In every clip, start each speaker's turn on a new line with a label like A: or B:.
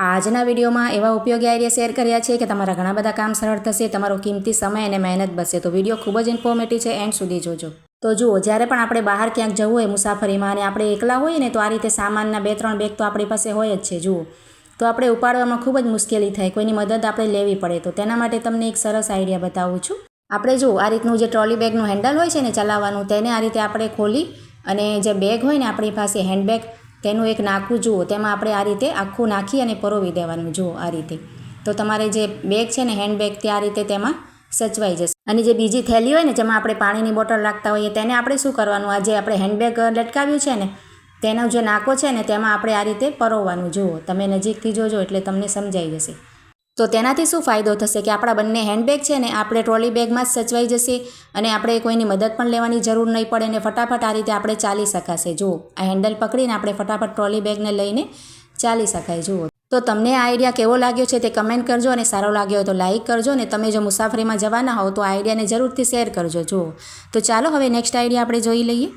A: આજના વિડીયોમાં એવા ઉપયોગી આઈડિયા શેર કર્યા છે કે તમારા ઘણા બધા કામ સરળ થશે, તમારો કિંમતી સમય અને મહેનત બચશે. તો વિડીયો ખૂબ જ ઇન્ફોર્મેટિવ છે, એન્ડ સુધી જોજો. તો જુઓ, જ્યારે પણ આપણે બહાર ક્યાંક જવું હોય મુસાફરીમાં અને આપણે એકલા હોઈએ ને, તો આ રીતે સામાનના 2-3 બેગ તો આપણી પાસે હોય જ છે. જુઓ, તો આપણે ઉપાડવામાં ખૂબ જ મુશ્કેલી થાય, કોઈની મદદ આપણે લેવી પડે. તો તેના માટે તમને એક સરસ આઈડિયા બતાવું છું. આપણે જુઓ, આ રીતનું જે ટ્રોલી બેગનું હેન્ડલ હોય છે ને ચલાવવાનું, તેને આ રીતે આપણે ખોલી અને જે બેગ હોય ને આપણી પાસે હેન્ડબેગ, તેનું એક નાકું જુઓ, તેમાં આપણે આ રીતે આખું નાખી અને પરોવી દેવાનું. જુઓ આ રીતે. તો તમારે જે બેગ છે ને હેન્ડબેગ, તે આ રીતે તેમાં સચવાઈ જશે. અને જે બીજી થેલી હોય ને જેમાં આપણે પાણીની બોટલ રાખતા હોઈએ, તેને આપણે શું કરવાનું, આ જે આપણે હેન્ડબેગ લટકાવ્યું છે ને તેનો જે નાકો છે ને તેમાં આપણે આ રીતે પરોવવાનું. જુઓ, તમે નજીકથી જોજો એટલે તમને સમજાઈ જશે. તો તેનાથી શું ફાયદો થશે કે આપણા બંને હેન્ડબેગ છે ને આપણે ટ્રોલી બેગમાં જ સચવાઈ જશે અને આપણે કોઈની મદદ પણ લેવાની જરૂર નહીં પડે અને ફટાફટ આ રીતે આપણે ચાલી શકાશે. જુઓ, આ હેન્ડલ પકડીને આપણે ફટાફટ ટ્રોલી બેગને લઈને ચાલી શકાય. જુઓ, તો તમને આ આઈડિયા કેવો લાગ્યો છે તે કમેન્ટ કરજો અને સારો લાગ્યો હોય તો લાઇક કરજો. અને તમે જો મુસાફરીમાં જવાના હો તો આ આઈડિયાને જરૂરથી શેર કરજો. જુઓ, તો ચાલો હવે નેક્સ્ટ આઈડિયા આપણે જોઈ લઈએ.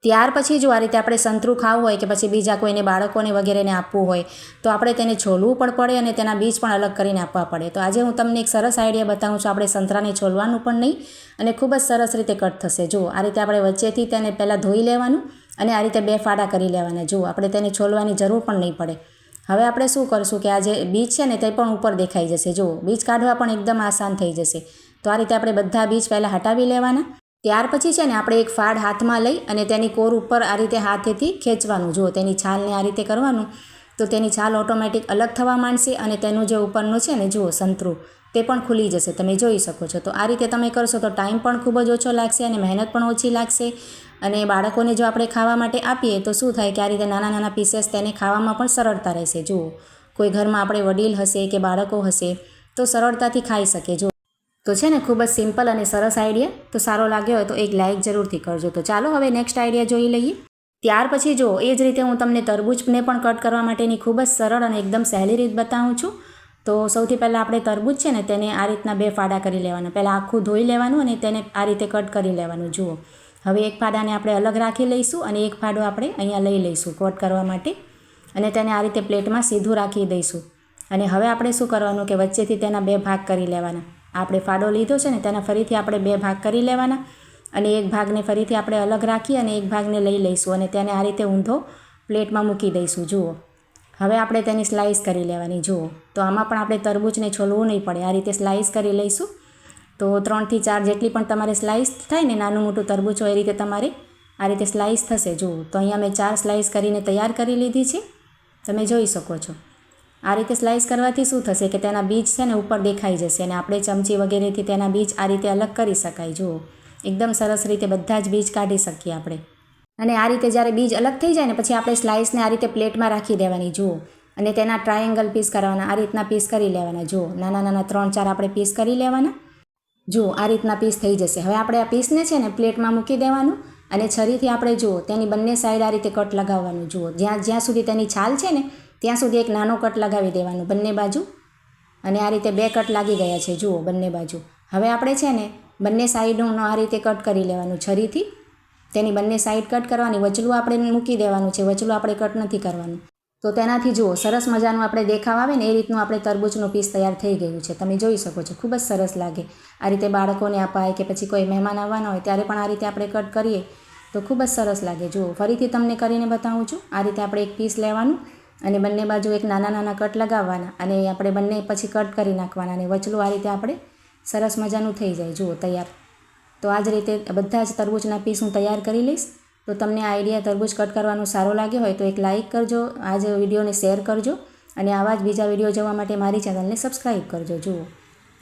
A: ત્યાર પછી જો આ રીતે આપણે સંતરું ખાવું હોય કે પછી બીજા કોઈને બાળકોને વગેરેને આપવું હોય તો આપણે તેને છોલવું પણ પડે અને તેના બીજ પણ અલગ કરીને આપવા પડે. તો આજે હું તમને એક સરસ આઈડિયા બતાવું છું. આપણે સંતરાને છોલવાનું પણ નહીં અને ખૂબ જ સરસ રીતે કટ થશે. જુઓ, આ રીતે આપણે વચ્ચેથી તેને પહેલાં ધોઈ લેવાનું અને આ રીતે 2 ફાડા કરી લેવાના. જુઓ, આપણે તેને છોલવાની જરૂર પણ નહીં પડે. હવે આપણે શું કરશું કે આ જે બીજ છે ને તે પણ ઉપર દેખાઈ જશે. જુઓ, બીજ કાઢવા પણ એકદમ આસાન થઈ જશે. તો આ રીતે આપણે બધા બીજ પહેલાં હટાવી લેવાના. ત્યાર પછી છે ને આપણે એક ફાડ હાથમાં લઈ અને તેની કોર ઉપર આ રીતે હાથેથી ખેંચવાનું. જુઓ, તેની છાલને આ રીતે કરવાનું તો તેની છાલ ઓટોમેટિક અલગ થવા માંડશે અને તેનું જે ઉપરનું છે ને જુઓ સંતરું, તે પણ ખુલી જશે. તમે જોઈ શકો છો. તો આ રીતે તમે કરશો તો ટાઈમ પણ ખૂબ જ ઓછો લાગશે અને મહેનત પણ ઓછી લાગશે. અને બાળકોને જો આપણે ખાવા માટે આપીએ તો શું થાય કે આ રીતે નાના નાના પીસેસ તેને ખાવામાં પણ સરળતા રહેશે. જુઓ, કોઈ ઘરમાં આપણે વડીલ હશે કે બાળકો હશે તો સરળતાથી ખાઈ શકે. જુઓ, તો છે ને ખૂબ જ સિમ્પલ અને સરસ આઈડિયા. તો સારો લાગ્યો હોય તો એક લાઇક જરૂરથી કરજો. તો ચાલો હવે નેક્સ્ટ આઈડિયા જોઈ લઈએ. ત્યાર પછી જો એ જ રીતે હું તમને તરબૂચને પણ કટ કરવા માટેની ખૂબ જ સરળ અને એકદમ સહેલી રીત બતાવું છું. તો સૌથી પહેલાં આપણે તરબૂચ છે ને તેને આ રીતના 2 ફાડા કરી લેવાના. પહેલાં આખું ધોઈ લેવાનું અને તેને આ રીતે કટ કરી લેવાનું. જુઓ, હવે એક ફાડાને આપણે અલગ રાખી લઈશું અને એક ફાડો આપણે અહીંયા લઈ લઈશું કટ કરવા માટે અને તેને આ રીતે પ્લેટમાં સીધું રાખી દઈશું. અને હવે આપણે શું કરવાનું કે વચ્ચેથી તેના 2 ભાગ કરી લેવાના. આપણે ફાડો લીધો છે ને તેના ફરીથી આપણે 2 ભાગ કરી લેવાના અને એક ભાગને ફરીથી આપણે અલગ રાખી અને એક ભાગને લઈ લઈશું અને તેને આ રીતે ઊંધો પ્લેટમાં મૂકી દઈશું. જુઓ, હવે આપણે તેની સ્લાઇસ કરી લેવાની. જુઓ, તો આમાં પણ આપણે તરબૂચને છોલવું નહીં પડે, આ રીતે સ્લાઇસ કરી લઈશું. તો 3 થી 4 જેટલી પણ તમારે સ્લાઇસ થાય ને, નાનું મોટું તરબૂચ હોય એ રીતે તમારે આ રીતે સ્લાઇસ થશે. જુઓ, તો અહીંયા મેં 4 સ્લાઇસ કરીને તૈયાર કરી લીધી છે, તમે જોઈ શકો છો. આ રીતે સ્લાઇસ કરવાથી શું થશે કે તેના બીજ છે ને ઉપર દેખાઈ જશે અને આપણે ચમચી વગેરેથી તેના બીજ આ રીતે અલગ કરી શકાય. જુઓ, એકદમ સરસ રીતે બધા જ બીજ કાઢી શકીએ આપણે. અને આ રીતે જ્યારે બીજ અલગ થઈ જાય ને પછી આપણે સ્લાઇસને આ રીતે પ્લેટમાં રાખી દેવાની. જુઓ, અને તેના ટ્રાયેંગલ પીસ કરવાના, આ રીતના પીસ કરી લેવાના. જુઓ, નાના નાના 3-4 આપણે પીસ કરી લેવાના. જુઓ, આ રીતના પીસ થઈ જશે. હવે આપણે આ પીસને છે ને પ્લેટમાં મૂકી દેવાનું અને છરીથી આપણે જુઓ તેની બંને સાઈડ આ રીતે કટ લગાવવાનું. જુઓ, જ્યાં સુધી તેની છાલ છે ને ત્યાં સુધી એક નાનો કટ લગાવી દેવાનું બંને બાજુ. અને આ રીતે 2 કટ લાગી ગયા છે. જુઓ, બંને બાજુ. હવે આપણે છે ને બંને સાઈડનું આ રીતે કટ કરી લેવાનું છરીથી. તેની બંને સાઈડ કટ કરવાની, વચલું આપણે મૂકી દેવાનું છે, વચલું આપણે કટ નથી કરવાનું. તો તેનાથી જુઓ સરસ મજાનું આપણે દેખાવ આવે ને એ રીતનું આપણે તરબૂચનું પીસ તૈયાર થઈ ગયું છે. તમે જોઈ શકો છો, ખૂબ જ સરસ લાગે. આ રીતે બાળકોને અપાય કે પછી કોઈ મહેમાન આવવાના હોય ત્યારે પણ આ રીતે આપણે કટ કરીએ તો ખૂબ જ સરસ લાગે. જુઓ, ફરીથી તમને કરીને બતાવું છું. આ રીતે આપણે એક પીસ લેવાનું અને બંને બાજુ એક નાના નાના કટ લગાવવાના અને આપણે બંને પછી કટ કરી નાખવાના અને વચલું આ રીતે આપણે સરસ મજાનું થઈ જાય. જુઓ, તૈયાર. તો આ જ રીતે બધા જ તરબૂચના પીસ હું તૈયાર કરી લઈશ. તો તમને આ આઈડિયા તરબૂચ કટ કરવાનું સારો લાગ્યો હોય તો એક લાઇક કરજો, આ જ વિડીયોને શેર કરજો અને આવા જ બીજા વિડીયો જોવા માટે મારી ચેનલને સબસ્ક્રાઈબ કરજો. જુઓ,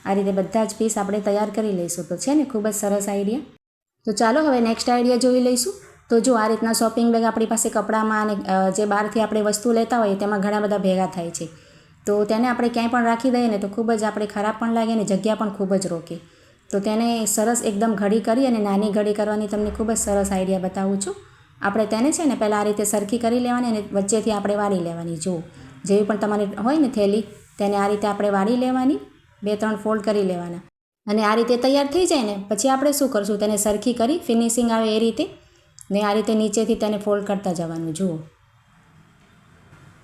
A: આ રીતે બધા જ પીસ આપણે તૈયાર કરી લઈશું. તો છે ને ખૂબ જ સરસ આઈડિયા. તો ચાલો હવે નેક્સ્ટ આઈડિયા જોઈ લઈશું. તો જો આ રીતના શોપિંગ બેગ આપણી પાસે કપડામાં અને જે બહારથી આપણે વસ્તુ લેતા હોઈએ તેમાં ઘણા બધા ભેગા થાય છે. તો તેને આપણે ક્યાંય પણ રાખી દઈએ ને તો ખૂબ જ આપણે ખરાબ પણ લાગે અને જગ્યા પણ ખૂબ જ રોકે. તો તેને સરસ એકદમ ઘડી કરી અને નાની ઘડી કરવાની તમને ખૂબ જ સરસ આઈડિયા બતાવું છું. આપણે તેને છે ને પહેલાં આ રીતે સરખી કરી લેવાની અને વચ્ચેથી આપણે વાળી લેવાની. જુઓ, જેવી પણ તમારી હોય ને થેલી તેને આ રીતે આપણે વાળી લેવાની, 2-3 ફોલ્ડ કરી લેવાના અને આ રીતે તૈયાર થઈ જાય ને પછી આપણે શું કરશું, તેને સરખી કરી ફિનિશિંગ આવે એ રીતે ને આ રીતે નીચેથી તેને ફોલ્ડ કરતા જવાનું. જુઓ,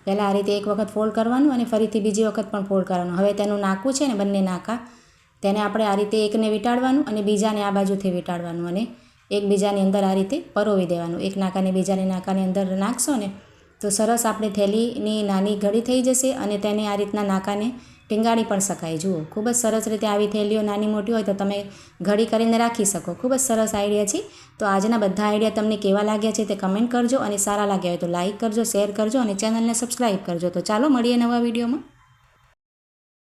A: પહેલાં આ રીતે એક વખત ફોલ્ડ કરવાનું અને ફરીથી બીજી વખત પણ ફોલ્ડ કરવાનું. હવે તેનું નાકું છે ને બંને નાકા તેને આપણે આ રીતે એકને વીંટાળવાનું અને બીજાને આ બાજુથી વીંટાળવાનું અને એકબીજાની અંદર આ રીતે પરોવી દેવાનું. એક નાકાને બીજાની નાકાની અંદર નાખશો ને તો સરસ આપણે થેલીની નાની ઘડી થઈ જશે અને તેને આ રીતના નાકાને ટીંગાળી પણ શકાય. જુઓ ખૂબ જ સરસ રીતે આવી થેલીઓ નાની મોટી હોય તો તમે ઘડી કરીને રાખી શકો. ખૂબ જ સરસ આઈડિયા છે. તો આજના બધા આઈડિયા તમને કેવા લાગ્યા છે તે કમેન્ટ કરજો અને સારા લાગ્યા હોય તો લાઇક કરજો, શેર કરજો અને ચેનલને સબસ્ક્રાઈબ કરજો. તો ચાલો મળીએ નવા વિડીયોમાં.